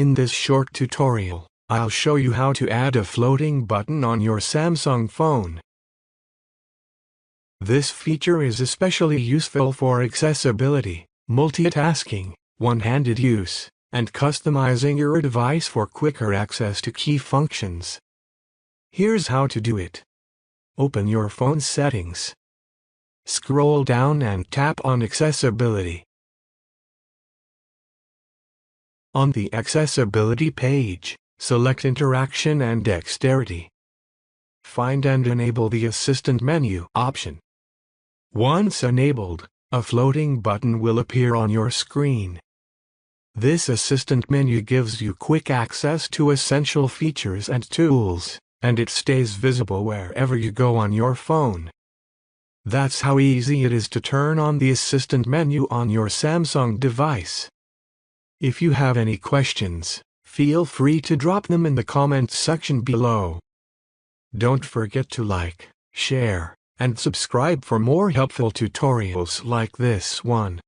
In this short tutorial, I'll show you how to add a floating button on your Samsung phone. This feature is especially useful for accessibility, multitasking, one-handed use, and customizing your device for quicker access to key functions. Here's how to do it. Open your phone settings. Scroll down and tap on Accessibility. On the Accessibility page, select Interaction and Dexterity. Find and enable the Assistant menu option. Once enabled, a floating button will appear on your screen. This Assistant menu gives you quick access to essential features and tools, and it stays visible wherever you go on your phone. That's how easy it is to turn on the Assistant menu on your Samsung device. If you have any questions, feel free to drop them in the comments section below. Don't forget to like, share, and subscribe for more helpful tutorials like this one.